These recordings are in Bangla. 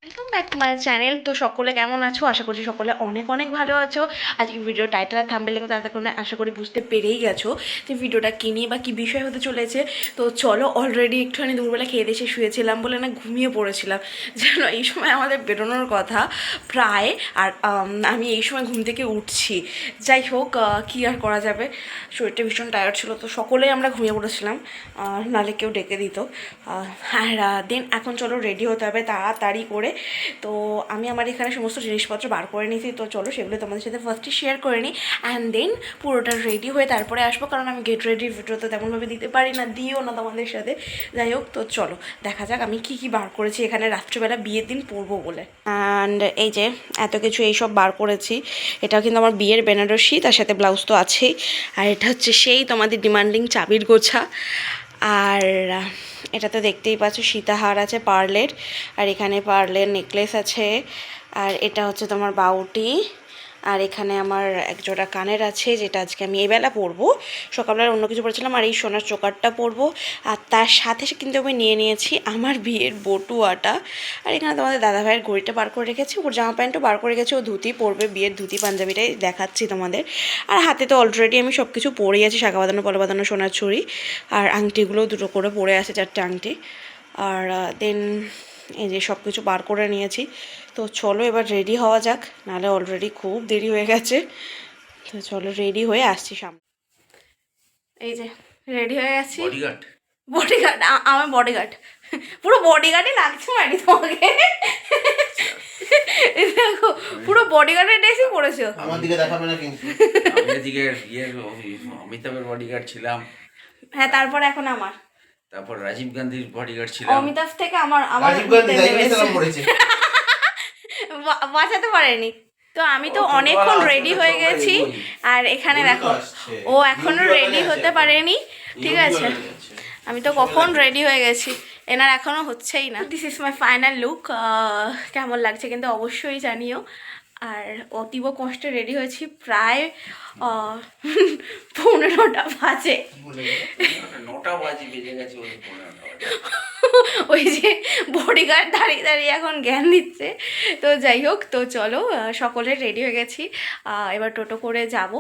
Welcome back to my channel. তো সকলে কেমন আছো? আশা করছি সকলে অনেক অনেক ভালো আছো। আজকে ভিডিও টাইটেল আর থাম্বনেলে কিন্তু তার কারণে আশা করি বুঝতে পেরেই গেছো যে ভিডিওটা কী নিয়ে বা কী বিষয় হতে চলেছে। তো চলো, অলরেডি একটুখানি দুপুরবেলা খেয়ে দেশে শুয়েছিলাম বলে না ঘুমিয়ে পড়েছিলাম, যেন এই সময় আমাদের বেরোনোর কথা প্রায়। আর আমি এই সময় ঘুম থেকে উঠছি। যাই হোক, কী আর করা যাবে, শরীরটা ভীষণ টায়ার্ড ছিল, তো সকলেই আমরা ঘুমিয়ে পড়েছিলাম, নাহলে কেউ ডেকে দিত। আর দেন এখন চলো রেডি হতে হবে তাড়াতাড়ি করে। তো আমি আমার এখানে সমস্ত জিনিসপত্র বার করে নিয়েছি, তো চলো সেগুলো তোমাদের সাথে ফার্স্টে শেয়ার করে নিই, অ্যান্ড দেন পুরোটা রেডি হয়ে তারপরে আসবো, কারণ আমি গেট রেডি ভিডিও তো তেমনভাবে দিতে পারি না, দিও না তোমাদের সাথে। যাই হোক, তো চলো দেখা যাক আমি কী কী বার করেছি এখানে রাত্রিবেলা বিয়ের দিন পরবো বলে। অ্যান্ড এই যে এত কিছু এইসব বার করেছি। এটাও কিন্তু আমার বিয়ের বেনারসি, তার সাথে ব্লাউজ তো আছেই। আর এটা হচ্ছে সেই তোমাদের ডিমান্ডিং চাবির গোছা। আর এটা তো দেখতেই পাচ্ছ, সীতাহার আছে পার্লের, আর এখানে পার্লের নেকলেস আছে। আর এটা হচ্ছে তোমার বাউটি। আর এখানে আমার একজোড়া কানের আছে, যেটা আজকে আমি এবেলা পরবো, সকালবেলা অন্য কিছু পরেছিলাম। আর এই সোনার চোকারটা পরবো। আর তার সাথে কিন্তু আমি নিয়ে নিয়েছি আমার বিয়ের বটুয়াটা। আর এখানে তোমাদের দাদাভাইয়ের ঘড়িটা বার করে রেখেছি, ওর জামা প্যান্টও বার করে রেখেছি, ও ধুতি পরবে, বিয়ের ধুতি পাঞ্জাবিটাই দেখাচ্ছি তোমাদের। আর হাতে তো অলরেডি আমি সব কিছু পরেই আছি, শাঁখা বাঁধানো পলা বাঁধানো সোনার ছুরি, আর আংটিগুলোও দুটো করে পরে আছে, 4টে আংটি। আর দেন এই যে সব কিছু বার করে নিয়েছি। তো চলো এবার রেডি হওয়া যাক, নাহলে অলরেডি খুব দেরি হয়ে গেছে। তো চলো রেডি হয়ে আসছি সামনে। এই যে রেডি হয়ে গেছি। বডিগার্ড বডিগার্ড, আমার বডিগার্ড, পুরো বডিগার্ডই লাগছে মানে তোমাকে। দেখো পুরো বডিগার্ডের ড্রেসই পরেছো। আমার দিকে দেখাবে না কিন্তু। আমি এদিকে অমিতাভের বডিগার্ড ছিলাম, হ্যাঁ, তারপর এখন আমার, তারপর রাজীব গান্ধীর বডিগার্ড ছিলাম। অমিতাভ থেকে আমার আমার রাজীব গান্ধী সালাম করেছে। বাঁচাতে পারেনি। তো আমি তো অনেকক্ষণ রেডি হয়ে গেছি। আর এখানে দেখো, ও এখনো রেডি হতে পারেনি, ঠিক আছে। আমি তো কখন রেডি হয়ে গেছি, এনার এখনও হচ্ছেই না। This is my final look. কেমন লাগছে কিন্তু অবশ্যই জানিও। আর অতীব কষ্টে রেডি হয়েছি, প্রায় 15টা বাজে। 9টা বাজে বেজে গেছে, ওই যে বডিগার্ড দাঁড়িয়ে দাঁড়িয়ে এখন জ্ঞান দিচ্ছে। তো যাই হোক, তো চলো সকলে রেডি হয়ে গেছি, এবার টোটো করে যাব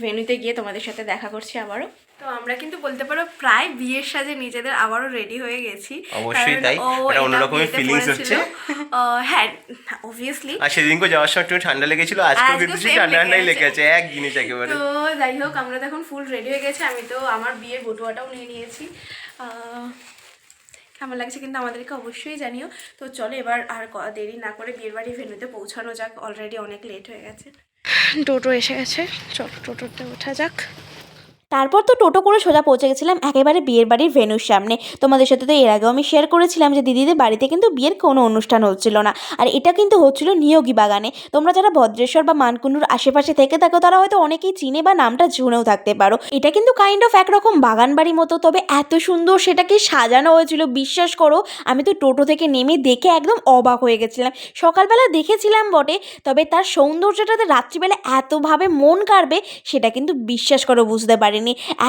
ভেন্যুতে, গিয়ে তোমাদের সাথে দেখা করছি আবারও। তো আমরা কিন্তু বলতে পারো প্রায় বিয়ের সাজে নিজেদের আবারও রেডি হয়ে গেছি। অবশ্যই তাই, এটা অন্যরকমের ফিলিংস হচ্ছে। হ্যাঁ, অবভিয়াসলি। আর সেদিনকে যাওয়ার সময় একটু ঠান্ডা লেগেছিল, আজকেও কিন্তু সেই ঠান্ডা ঠান্ডাই লেগেছে, এক জিনিস একেবারে। তো যাই হোক, আমরা তো এখন ফুল রেডি হয়ে গেছি। আমি তো আমার বিয়ের বটুয়াটাও নিয়ে নিয়েছি। কেমন লাগছে কিন্তু আমাদেরকে অবশ্যই জানিও। তো চলো এবার আর দেরি না করে বিয়ের বাড়ি ভেন্যুতে পৌঁছানো যাক, অলরেডি অনেক লেট হয়ে গেছে। টোটো এসে গেছে, চলো টোটোতে ওঠা যাক। তারপর তো টোটো করে সোজা পৌঁছে গেছিলাম একেবারে বিয়ের বাড়ির ভেন্যুর সামনে। তোমাদের সাথে তো এর আগেও আমি শেয়ার করেছিলাম যে দিদিদের বাড়িতে কিন্তু বিয়ের কোনো অনুষ্ঠান হচ্ছিল না, আর এটা কিন্তু হচ্ছিল নিয়োগী বাগানে। তোমরা যারা ভদ্রেশ্বর বা মানকুণ্ডুর আশেপাশে থেকে থাকো তারা হয়তো অনেকেই চিনে বা নামটা শুনেও থাকতে পারো। এটা কিন্তু কাইন্ড অফ একরকম বাগান বাড়ি মতো, তবে এত সুন্দর সেটাকে সাজানো হয়েছিল, বিশ্বাস করো আমি তো টোটো থেকে নেমে দেখে একদম অবাক হয়ে গেছিলাম। সকালবেলা দেখেছিলাম বটে, তবে তার সৌন্দর্যটাতে রাত্রিবেলা এতভাবে মন কাড়বে সেটা কিন্তু বিশ্বাস করো বুঝতে পারি।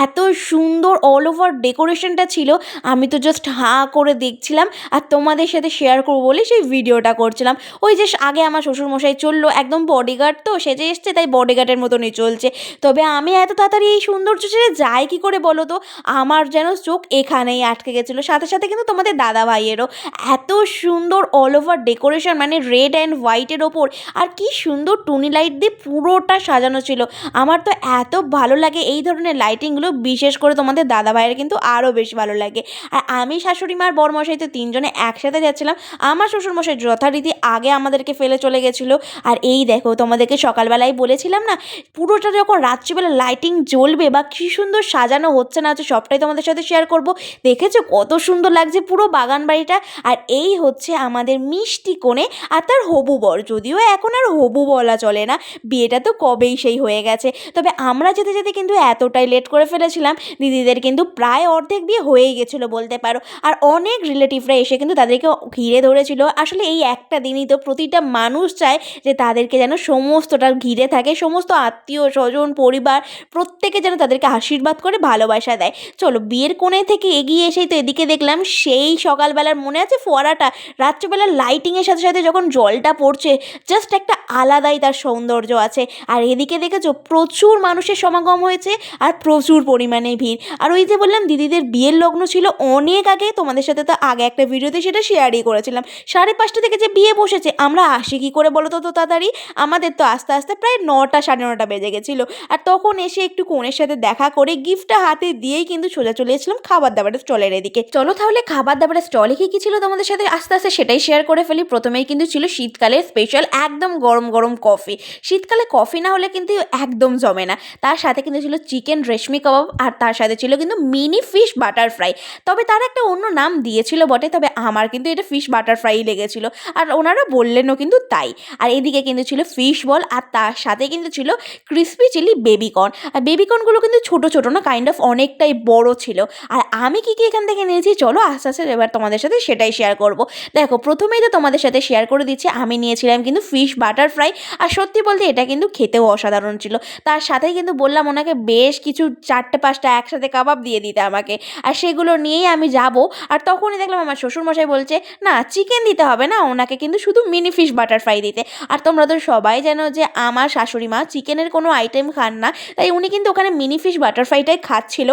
এত সুন্দর অল ওভার ডেকোরেশনটা ছিল, আমি তো জাস্ট হাঁ করে দেখছিলাম আর তোমাদের সাথে শেয়ার করবো বলে সেই ভিডিওটা করছিলাম। ওই যে আগে আমার শ্বশুরমশাই চললো, একদম বডিগার্ড তো সেজে এসছে, তাই বডিগার্ডের মতনই চলছে। তবে আমি এত তাড়াতাড়ি এই সৌন্দর্য ছেড়ে যাই কী করে বলো তো, আমার যেন চোখ এখানেই আটকে গেছিলো। সাথে সাথে কিন্তু তোমাদের দাদা ভাইয়েরও এত সুন্দর অল ওভার ডেকোরেশন, মানে রেড অ্যান্ড হোয়াইটের ওপর, আর কি সুন্দর টুনি লাইট দিয়ে পুরোটা সাজানো ছিল। আমার তো এত ভালো লাগে এই ধরনের লাইটিংগুলো, বিশেষ করে তোমাদের দাদা ভাইয়ের কিন্তু আরও বেশি ভালো লাগে। আর আমি শাশুড়ি মার বরমশাই তো তিনজনে একসাথে যাচ্ছিলাম। আমার শ্বশুরমশাই যথারীতি আগে আমাদেরকে ফেলে চলে গেছিলো। আর এই দেখো, তোমাদেরকে সকালবেলায় বলেছিলাম না, পুরোটা যখন রাত্রিবেলা লাইটিং জ্বলবে বা কী সুন্দর সাজানো হচ্ছে না হচ্ছে সবটাই তোমাদের সাথে শেয়ার করব। দেখেছো কত সুন্দর লাগছে পুরো বাগান বাড়িটা। আর এই হচ্ছে আমাদের মিষ্টি কোণে আর তার হবু বর, যদিও এখন আর হবু বলা চলে না, বিয়েটা তো কবেই সেই হয়ে গেছে। তবে আমরা যেতে যেতে কিন্তু এতটাই লেট করে ফেলেছিলাম, দিদিদের কিন্তু প্রায় অর্ধেক বিয়ে হয়েই গেছিলো বলতে পারো। আর অনেক রিলেটিভরা এসে কিন্তু তাদেরকে ঘিরে ধরেছিল। আসলে এই একটা দিনই তো প্রতিটা মানুষ চায় যে তাদেরকে যেন সমস্তটা ঘিরে থাকে, সমস্ত আত্মীয় স্বজন পরিবার প্রত্যেকে যেন তাদেরকে আশীর্বাদ করে ভালোবাসা দেয়। চলো বিয়ের কোণে থেকে এগিয়ে এসেই তো এদিকে দেখলাম সেই সকালবেলার মনে আছে ফোয়ারাটা, রাত্রেবেলার লাইটিংয়ের সাথে সাথে যখন জলটা পড়ছে জাস্ট একটা আলাদাই তার সৌন্দর্য আছে। আর এদিকে দেখেছো প্রচুর মানুষের সমাগম হয়েছে আর প্রচুর পরিমাণে ভিড়। আর ওই যে বললাম দিদিদের বিয়ের লগ্ন ছিল অনেক আগে, তোমাদের সাথে তো আগে একটা ভিডিওতে সেটা শেয়ারই করেছিলাম। 5:30 থেকে যে বিয়ে বসেছে, আমরা আসি কী করে বলো তো তাড়াতাড়ি? আমাদের তো আস্তে আস্তে প্রায় 9টা 9:30 বেজে গেছিলো। আর তখন এসে একটু কনের সাথে দেখা করে গিফটটা হাতে দিয়েই কিন্তু সোজা চলে এসেছিলাম খাবার দাবারের স্টলের এদিকে। চলো তাহলে খাবার দাবারের স্টলে কী ছিল তোমাদের সাথে আস্তে আস্তে সেটাই শেয়ার করে ফেলি। প্রথমেই কিন্তু ছিল শীতকালের স্পেশাল একদম গরম গরম কফি। শীতকালে কফি না হলে কিন্তু একদম জমে না। তার সাথে কিন্তু ছিল চিকেন রেশমি কাবাব, আর তার সাথে ছিল কিন্তু মিনি ফিশ বাটার ফ্রাই। তবে তার একটা অন্য নাম দিয়েছিল বটে, তবে আমার কিন্তু এটা ফিশ বাটার ফ্রাই লেগেছিল, আর ওনারা বললেনও কিন্তু তাই। আর এদিকে কিন্তু ছিল ফিশ বল, আর তার সাথে কিন্তু ছিল ক্রিসপি চিলি বেবিকর্ন। আর বেবিকর্নগুলো কিন্তু ছোটো ছোটো না, কাইন্ড অফ অনেকটাই বড় ছিল। আর আমি কী কী এখান থেকে নিয়েছি চলো আস্তে আস্তে এবার তোমাদের সাথে সেটাই শেয়ার করব। দেখো প্রথমেই তো তোমাদের সাথে শেয়ার করে দিচ্ছি, আমি নিয়েছিলাম কিন্তু ফিশ বাটার ফ্রাই। আর সত্যি বলতে এটা কিন্তু খেতেও অসাধারণ ছিল। তার সাথেই কিন্তু বললাম ওনাকে বেশ কিছু 4-5টা একসাথে কাবাব দিয়ে দিতে আমাকে, আর সেগুলো নিয়েই আমি যাব। আর তখনই দেখলাম আমার শ্বশুরমশাই বলছে না চিকেন দিতে হবে না, ওনাকে কিন্তু শুধু মিনি ফিশ বাটার ফ্রাই দিতে। আর তোমরা তো সবাই জানো যে আমার শাশুড়ি মা চিকেনের কোনো আইটেম খান না, তাই উনি কিন্তু ওখানে মিনি ফিশ বাটার ফ্রাইটাই খাচ্ছিল।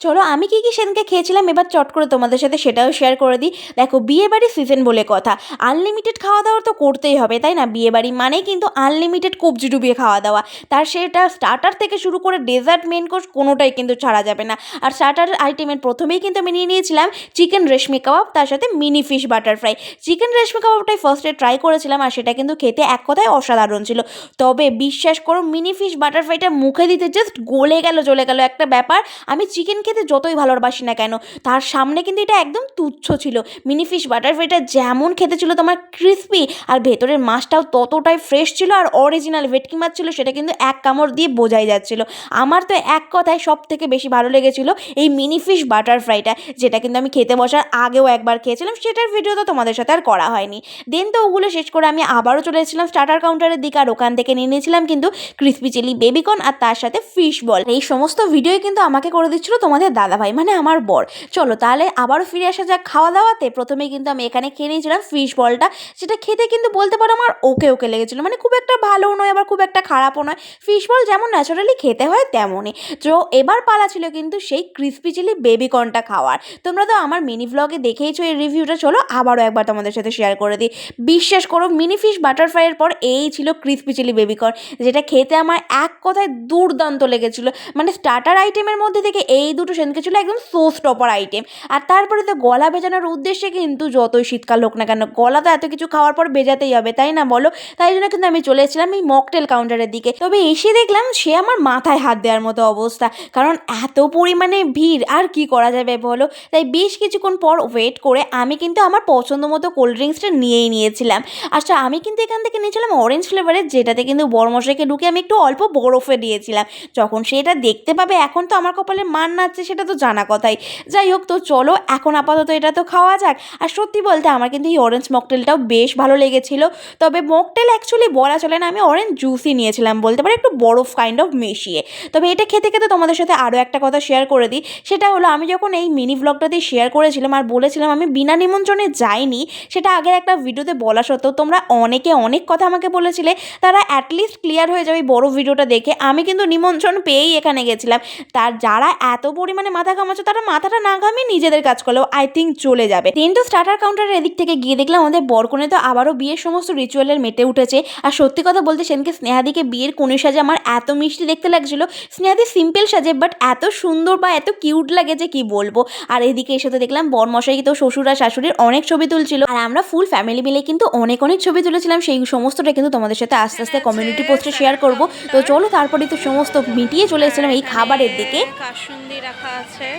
চলো আমি কী কী সেদিনকে খেয়েছিলাম এবার চট করে তোমাদের সাথে সেটাও শেয়ার করে দিই। দেখো বিয়েবাড়ির সিজন বলে কথা, আনলিমিটেড খাওয়া দাওয়া তো করতেই হবে তাই না? বিয়েবাড়ি মানেই কিন্তু আনলিমিটেড কবজি ডুবিয়ে খাওয়া দাওয়া, তার সেটা স্টার্টার থেকে শুরু করে ডেজার্ট মেন কোর্স কোনোটাই কিন্তু ছাড়া যাবে না। আর স্টার্টার আইটেমের প্রথমেই কিন্তু আমি নিয়ে নিয়েছিলাম চিকেন রেশমি কাবাব, তার সাথে mini fish butter fry. Chicken reshmi কাবাবটাই ফার্স্টে ট্রাই করেছিলাম, আর সেটা কিন্তু খেতে এক কথায় অসাধারণ ছিল। তবে বিশ্বাস করো মিনি ফিশ বাটার ফ্রাইটা মুখে দিতে জাস্ট গলে গেল জ্বলে গেল একটা ব্যাপার। আমি চিকেন খেতে যতই ভালোবাসি না কেন, তার সামনে কিন্তু এটা একদম তুচ্ছ ছিল। মিনি ফিশ বাটার ফ্রাইটা যেমন খেতে ছিল তোমার ক্রিসপি, আর ভেতরের মাছটাও ততটাই ফ্রেশ ছিল, আর অরিজিনাল ভেটকি মাছ ছিল, সেটা কিন্তু এক কামড় দিয়ে বোঝাই যাচ্ছিল। আমার তো এক কথায় সব থেকে বেশি ভালো লেগেছিল এই মিনি ফিশ বাটার ফ্রাইটা, যেটা কিন্তু আমি খেতে বসার আগেও একবার খেয়েছিলাম, সেটার ভিডিও তো তোমাদের সাথে আর করা হয়নি। দেন তো ওগুলো শেষ করে আমি আবারও চলে এসেছিলাম স্টার্টার কাউন্টারের দিকে, আর ওখান থেকে নিয়ে নিয়েছিলাম কিন্তু ক্রিসপি চিলি বেবিকর্ন, আর তার সাথে ফিশ বল। এই সমস্ত ভিডিওই কিন্তু আমাকে করে দিচ্ছিল তোমাদের দাদাভাই, মানে আমার বর। চলো তাহলে আবারও ফিরে আসা যাক খাওয়া দাওয়াতে। প্রথমেই কিন্তু আমি এখানে খেয়ে নিয়েছিলাম ফিশ বলটা, সেটা খেতে কিন্তু বলতে পারো আমার ওকে ওকে লেগেছিলো, মানে খুব একটা ভালোও নয় আবার খুব একটা খারাপও নয়। ফিশ বল যেমন ন্যাচারালি খেতে হয় তেমনই। তো এবার পালা ছিল কিন্তু সেই ক্রিসপি চিলি বেবিকর্নটা খাওয়ার। তোমরা তো আমার মিনি ভ্লগে দেখেইছো এই রিভিউটা, চলো আবারও একবার তোমাদের সাথে শেয়ার করে দিই। বিশ্বাস করো মিনি ফিশ বাটার ফ্রাইয়ের পর এই ছিল ক্রিসপি চিলি বেবিকর্ন, যেটা খেতে আমার এক কথায় দুর্দান্ত লেগেছিলো। মানে স্টার্টার আইটেমের মধ্যে থেকে এই দুটো সেদিনকে ছিল একদম সোস টপার আইটেম। আর তারপরে তো গলা ভেজানোর উদ্দেশ্যে কিন্তু যতই শীতকাল হোক না কেন গলা তো এত কিছু খাওয়ার পর ভেজাতেই হবে তাই না বলো? তাই জন্য কিন্তু আমি চলে এসেছিলাম এই মকটেল কাউন্টারের দিকে। তবে এসে দেখলাম সে আমার মাথায় হাত দেওয়ার মতো অবস্থা, কারণ এত পরিমাণে ভিড় আর কি করা যাবে বলো। তাই বেশ কিছুক্ষণ পর ওয়েট করে আমি কিন্তু আমার পছন্দ মতো কোল্ড ড্রিঙ্কসটা নিয়েই নিয়েছিলাম। আচ্ছা আমি কিন্তু এখান থেকে নিয়েছিলাম অরেঞ্জ ফ্লেভারের, যেটাতে কিন্তু বড়মশাইকে ঢুকে আমি একটু অল্প বরফে দিয়েছিলাম। যখন সেটা দেখতে পাবে এখন তো আমার কপালে মান নাচছে সেটা তো জানা কথাই। যাই হোক তো চলো এখন আপাতত এটা তো খাওয়া যাক। আর সত্যি বলতে আমার কিন্তু এই অরেঞ্জ মকটেলটাও বেশ ভালো লেগেছিল। তবে মকটেল অ্যাকচুয়ালি বলা চলে না, আমি অরেঞ্জ জুসই নিয়েছিলাম বলতে পারি, একটু বরফ কাইন্ড অফ মিশিয়ে। তবে এটা খেতে খেতে তোমাদের সাথে আরও একটা কথা শেয়ার করে দিই, সেটা হলো আমি যখন এই মিনি ভ্লগটাতে শেয়ার করেছিলাম আর বলেছিলাম আমি বিনা নিমন্ত্রণে যাইনি, সেটা আগের একটা ভিডিওতে বলা সত্ত্বেও তোমরা অনেকে অনেক কথা আমাকে বলেছিলে, তারা অ্যাটলিস্ট ক্লিয়ার হয়ে যাবে এই বড় ভিডিওটা দেখে। আমি কিন্তু নিমন্ত্রণ পেয়েই এখানে গেছিলাম। তার যারা এত পরিমাণে মাথা ঘামাচ্ছে তারা মাথাটা না ঘামিয়ে নিজেদের কাজ করলেও আই থিঙ্ক চলে যাবে। কিন্তু স্টার্টার কাউন্টারের এদিক থেকে গিয়ে দেখলাম আমাদের বরকনে তো আবারও বিয়ের সমস্ত রিচুয়ালের মেতে উঠেছে। আর সত্যি কথা বলতে সেদিনকে স্নেহাদিকে বিয়ের কোণে সাজে আমার এত মিষ্টি দেখতে লাগছিল। স্নেহাদি সিম্পল সাজে বাট এত সুন্দর বা এত কিউট লাগে যে কি বলবো। আর এদিকে এসে তো দেখলাম বরমশাই তো শ্বশুর আর শাশুড়ির অনেক ছবি তুলছিল, আর আমরা ফুল ফ্যামিলি মিলে কিন্তু অনেক অনেক ছবি তুলেছিলাম। সেই সমস্তটা কিন্তু তোমাদের সাথে আস্তে আস্তে কমিউনিটি পোস্টে শেয়ার করব। তো চলো তারপরে তো সমস্ত মিটিয়ে চলে এসেছিলাম এই খাবারের দিকে। কাসুন্দি রাখা আছে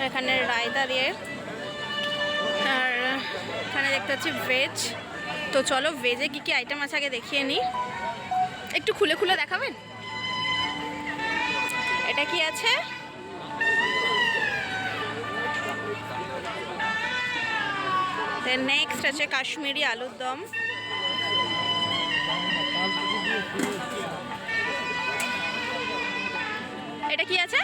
এখানে রায়তা দিয়ে, আর এখানে দেখতে পাচ্ছি ভেজ। তো চলো ভেজে কী কী আইটেম আছে আগে দেখিয়ে নিই। একটু খুলে খুলে দেখাবেন? এটা কি আছে? দেন নেক্সট আছে কাশ্মীরি আলুর দম। এটা কি আছে?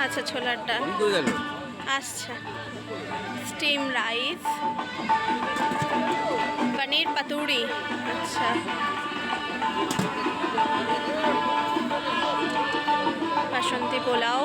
আচ্ছা, ছোলার ডাল। আচ্ছা, স্টিম রাইস, পনির পাতুরি। আচ্ছা, বাসন্তী পোলাও।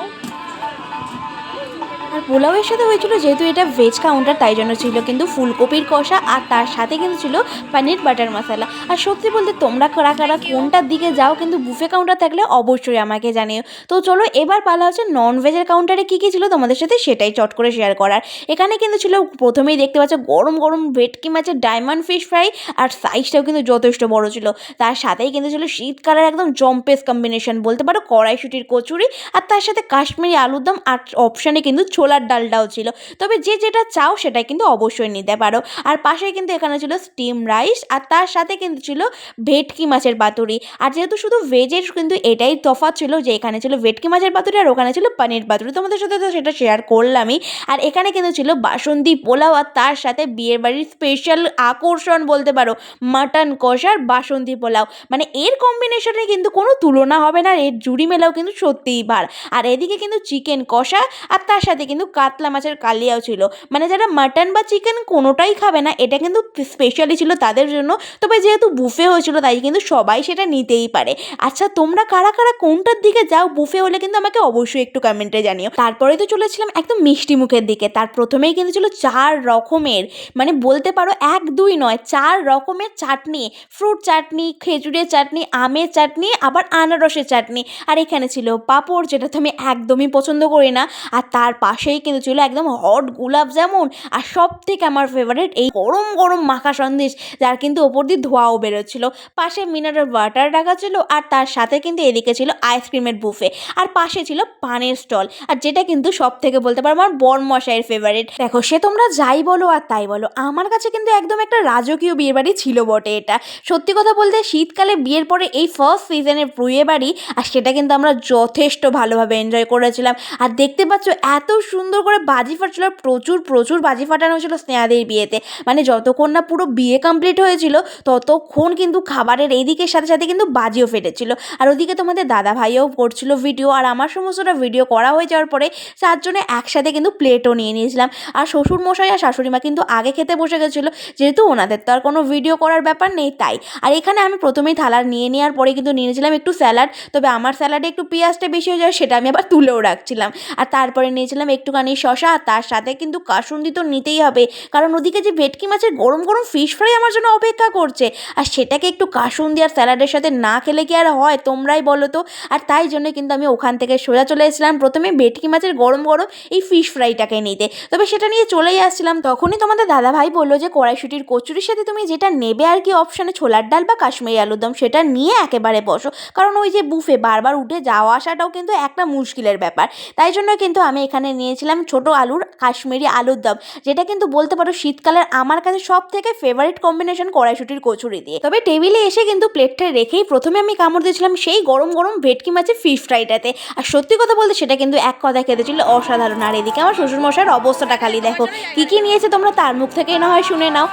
আর পোলাওয়ের সাথে হয়েছিল, যেহেতু এটা ভেজ কাউন্টার তাই জন্য ছিল কিন্তু ফুলকপির কষা, আর তার সাথে কিন্তু ছিল পনির বাটার মশলা। আর সত্যি বলতে তোমরা কারা কারা কোনটার দিকে যাও কিন্তু বুফে কাউন্টার থাকলে অবশ্যই আমাকে জানিও। তো চলো এবার পালা হচ্ছে নন ভেজের কাউন্টারে কী কী ছিল তোমাদের সাথে সেটাই চট করে শেয়ার করার। এখানে কিন্তু ছিল, প্রথমেই দেখতে পাচ্ছ গরম গরম ভেটকি মাছের ডায়মন্ড ফিশ ফ্রাই, আর সাইজটাও কিন্তু যথেষ্ট বড় ছিল। তার সাথেই কিন্তু ছিল শীতকালের একদম জম্পেস কম্বিনেশন বলতে পারো, কড়াইশুটির কচুরি, আর তার সাথে কাশ্মীরি আলুর দম, আর অপশানে কিন্তু ছোলার ডালটাও ছিল। তবে যে যেটা চাও সেটাই কিন্তু অবশ্যই নিতে পারো। আর পাশে কিন্তু এখানে ছিল স্টিম রাইস, আর তার সাথে কিন্তু ছিল ভেটকি মাছের পাতুরি। আর যেহেতু শুধু ভেজের কিন্তু এটাই তফাৎ ছিল যে এখানে ছিল ভেটকি মাছের পাতুরি আর ওখানে ছিল পনির পাতুরি, তোমাদের সাথে তো সেটা শেয়ার করলামই। আর এখানে কিন্তু ছিল বাসন্তী পোলাও, আর তার সাথে বিয়ের বাড়ির স্পেশাল আকর্ষণ বলতে পারো মাটন কষার বাসন্তী পোলাও। মানে এর কম্বিনেশনে কিন্তু কোনো তুলনা হবে না, এর জুড়ি মেলাও কিন্তু সত্যিই ভার। আর এদিকে কিন্তু চিকেন কষা, আর তার সাথে কিন্তু কাতলা মাছের কালিয়াও ছিল। মানে যারা মাটন বা চিকেন কোনোটাই খাবে না, এটা কিন্তু স্পেশালি ছিল তাদের জন্য। তবে যেহেতু বুফে হয়েছিল তাই কিন্তু সবাই সেটা নিতেই পারে। আচ্ছা, তোমরা কারা কারা কোনটার দিকে যাও বুফে হলে কিন্তু আমাকে অবশ্যই একটু কমেন্টে জানিও। তারপরে তো চলেছিলাম একদম মিষ্টি মুখের দিকে। তার প্রথমেই কিন্তু ছিল 4 রকমের, মানে বলতে পারো 1 2 নয় 4 রকমের চাটনি, ফ্রুট চাটনি, খেজুরের চাটনি, আমের চাটনি, আবার আনারসের চাটনি। আর এখানে ছিল পাঁপড়, যেটা তো আমি একদমই পছন্দ করি না। আর তার পাশেই কিন্তু ছিল একদম হট গোলাপ জামুন, আর সব থেকে আমার ফেভারিট এই গরম গরম মাখা সন্দেশ, যার কিন্তু ওপর দিয়ে ধোঁয়াও বেরোচ্ছিল। পাশে মিনারেল ওয়াটার রাখা ছিল, আর তার সাথে কিন্তু এদিকে ছিল আইসক্রিমের বুফে, আর পাশে ছিল পানের স্টল, আর যেটা কিন্তু সব থেকে বলতে পারো আমার বরমশাইয়ের ফেভারিট। দেখো সে তোমরা যাই বলো আর তাই বলো, আমার কাছে কিন্তু একদম একটা রাজকীয় বিয়ে বাড়ি ছিল বটে এটা। সত্যি কথা বলতে শীতকালে বিয়ের পরে এই ফার্স্ট সিজনের বিয়ে বাড়ি, আর সেটা কিন্তু আমরা যথেষ্ট ভালোভাবে এনজয় করেছিলাম। আর দেখতে পাচ্ছ এত সুন্দর করে বাজি ফাটছিল, প্রচুর প্রচুর বাজি ফাটানো হয়েছিল স্নেহাদের বিয়েতে। মানে যতক্ষণ না পুরো বিয়ে কমপ্লিট হয়েছিল ততক্ষণ কিন্তু খাবারের এই দিকের সাথে সাথে কিন্তু বাজিও ফেটেছিল। আর ওদিকে তোমাদের দাদা ভাইও করছিল ভিডিও, আর আমার সমস্তটা ভিডিও করা হয়ে যাওয়ার পরে 4 জনে একসাথে কিন্তু প্লেটও নিয়ে নিয়েছিলাম। আর শ্বশুর মশাই আর শাশুড়ি মা কিন্তু আগে খেতে বসে গেছিলো, যেহেতু ওনাদের তো আর কোনো ভিডিও করার ব্যাপার নেই তাই। আর এখানে আমি প্রথমেই থালা নিয়ে নেওয়ার পরে কিন্তু নিয়ে নিয়েছিলাম একটু স্যালাড, তবে আমার স্যালাডে একটু পেঁয়াজটা বেশি হয়ে যায় সেটা আমি আবার তুলেও রাখছিলাম। আর তারপরে নিয়েছিলাম একটুখানি শশা, আর তার সাথে কিন্তু কাসুন্দি তো নিতেই হবে, কারণ ওদিকে যে ভেটকি মাছের গরম গরম ফিশ ফ্রাই আমার জন্য অপেক্ষা করছে, আর সেটাকে একটু কাসুন্দি আর স্যালাডের সাথে না খেলে কি আর হয়, তোমরাই বলো তো। আর তাই জন্য কিন্তু আমি ওখান থেকে সোজা চলে এসেছিলাম প্রথমে ভেটকি মাছের গরম গরম এই ফিশ ফ্রাইটাকে নিতে। তবে সেটা নিয়ে চলেই আসছিলাম, তখনই তোমাদের দাদা ভাই বললো যে কড়াইশুটির কচুরির সাথে তুমি যেটা নেবে আর কি অপশানে ছোলার ডাল বা কাশ্মীরি আলুর দম, সেটা নিয়ে একেবারে বসো, কারণ ওই যে বুফে বারবার উঠে যাওয়া আসাটাও কিন্তু একটা মুশকিলের ব্যাপার। তাই জন্য কিন্তু আমি এখানে নিয়েছিলাম ছোট আলুর কাশ্মীরি আলুর দম, যেটা কিন্তু বলতে পারো শীতকালের আমার কাছে সব থেকে ফেভারিট কম্বিনেশন কড়াইশুটির কচুরি দিয়ে। তবে টেবিলে এসে কিন্তু প্লেটটা রেখেই প্রথমে আমি কামড় দিয়েছিলাম সেই গরম গরম ভেটকি মাছের ফিশ ফ্রাইটাতে। আর সত্যি কথা বলতে সেটা কিন্তু এক কথা খেতে ছিল অসাধারণ। আর এদিকে আমার শ্বশুরমশাইয়ের অবস্থাটা খালি দেখো, কি কি নিয়েছে তোমরা তার মুখ থেকেই না হয় শুনে নাও।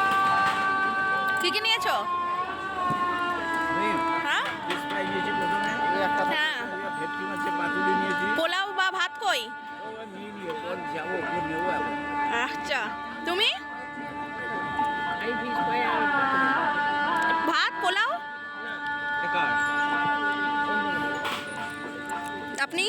কি কি নিয়েছো? পোলাও বা ভাত কই? আচ্ছা, তুমি? ভাত পোলাও? আপনি?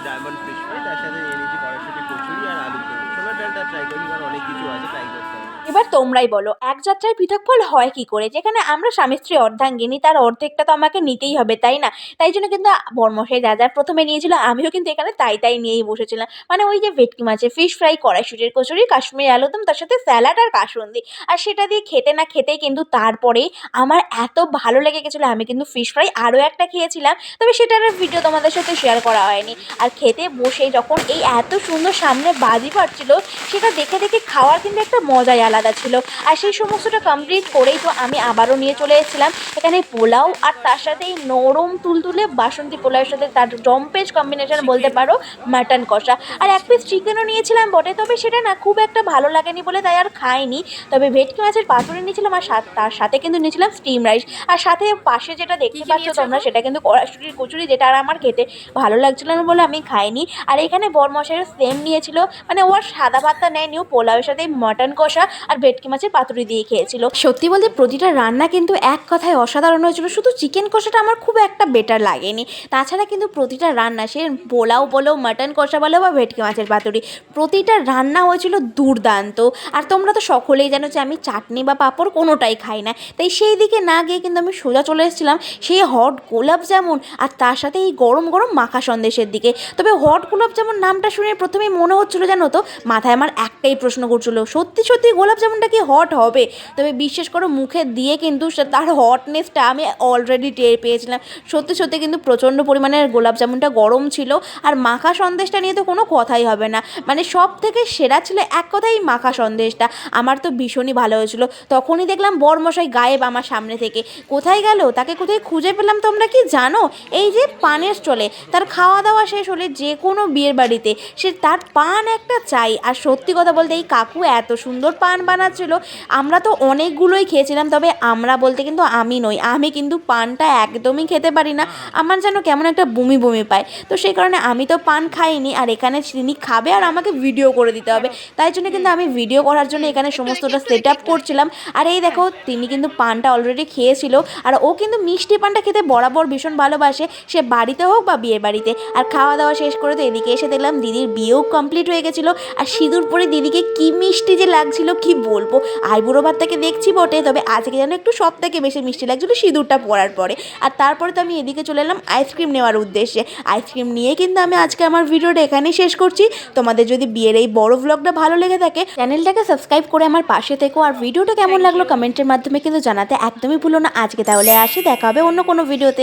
ডায়মন্ড ফিশ ফ্রাই, তার সাথে নিয়ে নিয়েছি কড়াইশুটি কচুরি আর আলু দম। ছোলার ডালটা ট্রাই করি, কারণ অনেক কিছু আছে ট্রাই করতে হবে। এবার তোমরাই বলো এক যাত্রায় পৃথক ফল হয় কি করে, যেখানে আমরা স্বামী স্ত্রী অর্ধাঙ্গিনী, তার অর্ধেকটা তো আমাকে নিতেই হবে তাই না? তাই জন্য কিন্তু বরমশাই যা যা প্রথমে নিয়েছিল আমিও কিন্তু এখানে তাই নিয়েই বসেছিলাম। মানে ওই যে ভেটকি মাছের ফিশ ফ্রাই, কড়াইশুটির কচুরি, কাশ্মীরি আলুদম, তার সাথে স্যালাড আর কাসুন্দি। আর সেটা দিয়ে খেতে না খেতেই কিন্তু তারপরে আমার এত ভালো লেগে গেছিলো, আমি কিন্তু ফিশ ফ্রাই আরও একটা খেয়েছিলাম, তবে সেটার ভিডিও তোমাদের সাথে শেয়ার করা হয়নি। আর খেতে বসে যখন এই এত সুন্দর সামনে বাজি পাচ্ছিল, সেটা দেখে দেখে খাওয়ার কিন্তু একটা মজাই আলাদা। আলাদা ছিল। আর সেই সমস্তটা কমপ্লিট করেই তো আমি আবারও নিয়ে চলে এসেছিলাম এখানে পোলাও, আর তার সাথে এই নরম তুলতুলে বাসন্তী পোলাওয়ের সাথে তার জম্পেশ কম্বিনেশন বলতে পারো মাটন কষা। আর এক পিস চিকেনও নিয়েছিলাম বটে, তবে সেটা না খুব একটা ভালো লাগেনি বলে তাই আর খাইনি। তবে ভেটকি মাছের পাতুরি নিয়েছিলাম, আর তার সাথে কিন্তু নিয়েছিলাম স্টিম রাইস। আর সাথে পাশে যেটা দেখতে পাচ্ছ তোমরা সেটা কিন্তু কড়াইশুঁটির কচুরি, যেটা আর আমার খেতে ভালো লাগছিল না বলে আমি খাইনি। আর এখানে বরমশাইয়ের সেম নিয়েছিল, মানে ও আর সাদা ভাতটা নেয়নি, ও পোলাওয়ের সাথে মটন কষা আর ভেটকি মাছের পাতুরি দিয়ে খেয়েছিল। সত্যি বলতে প্রতিটা রান্না কিন্তু এক কথায় অসাধারণ হয়েছিল, শুধু চিকেন কষাটা আমার খুব একটা বেটার লাগেনি। তাছাড়া কিন্তু প্রতিটা রান্না, সে পোলাও বলো, মাটন কষা বলো বা ভেটকি মাছের পাতুরি, প্রতিটা রান্না হয়েছিল দুর্দান্ত। আর তোমরা তো সকলেই জানো যে আমি চাটনি বা পাঁপড় কোনোটাই খাই না, তাই সেই দিকে না গিয়ে কিন্তু আমি সোজা চলে এসেছিলাম সেই হট গোলাপ জামুন আর তার সাথে এই গরম গরম মাখা সন্দেশের দিকে। তবে হট গোলাপ জামুন নামটা শুনে প্রথমেই মনে হচ্ছিলো জানো তো, মাথায় আমার একটাই প্রশ্ন করছিল, সত্যি সত্যি গোলাপ জামুনটা কি হট হবে? তবে বিশ্বাস করো মুখে দিয়ে কিন্তু তার হটনেসটা আমি অলরেডি টের পেয়েছিলাম। সত্যি সত্যি কিন্তু প্রচণ্ড পরিমাণে গোলাপ জামুনটা গরম ছিল। আর মাখা সন্দেশটা নিয়ে তো কোনো কথাই হবে না, মানে সব থেকে সেরা ছিল এক কথাই মাখা সন্দেশটা। আমার তো ভীষণই ভালো হয়েছিল। তখনই দেখলাম বরমশাই গায়েব আমার সামনে থেকে। কোথায় গেল, তাকে কোথায় খুঁজে পেলাম তোমরা কি জানো? এই যে পানের স্টলে, তার খাওয়া দাওয়া শেষ হলে যে কোনো বিয়ের বাড়িতে সে তার পান একটা চাই। আর সত্যি কথা বলতে এই কাকু এত সুন্দর পান বানাচ্ছিল, আমরা তো অনেকগুলোই খেয়েছিলাম। তবে আমরা বলতে কিন্তু আমি নই, আমি কিন্তু পানটা একদমই খেতে পারি না, আমার যেন কেমন একটা বমি বমি পায়। তো সেই কারণে আমি তো পান খাইনি। আর এখানে তিনি খাবে আর আমাকে ভিডিও করে দিতে হবে, তাই জন্য কিন্তু আমি ভিডিও করার জন্য এখানে সমস্তটা সেট আপ করছিলাম। আর এই দেখো তিনি কিন্তু পানটা অলরেডি খেয়েছিল। আর ও কিন্তু মিষ্টি পানটা খেতে বরাবর ভীষণ ভালোবাসে, সে বাড়িতে হোক বা বিয়ের বাড়িতে। আর খাওয়া দাওয়া শেষ করে তো এদিকে এসে দেখলাম দিদির বিয়েও কমপ্লিট হয়ে গেছিলো। আর সিঁদুর পরে দিদিকে কি মিষ্টি যে লাগছিল কি বলবো। আইবুড়ো ভাতটাকে দেখছি বটে, তবে আজকে যেন একটু সব থেকে বেশি মিষ্টি লাগছিলো সিঁদুরটা পরার পরে। আর তারপরে তো আমি এদিকে চলে এলাম আইসক্রিম নেওয়ার উদ্দেশ্যে। আইসক্রিম নিয়ে কিন্তু আমি আজকে আমার ভিডিওটা এখানেই শেষ করছি। তোমাদের যদি বিয়ের এই বড় ব্লগটা ভালো লেগে থাকে চ্যানেলটাকে সাবস্ক্রাইব করে আমার পাশে থেকো। আর ভিডিওটা কেমন লাগলো কমেন্টের মাধ্যমে কিন্তু জানাতে একদমই ভুলো না। আজকে তাহলে আসি, দেখা হবে অন্য কোনো ভিডিওতে।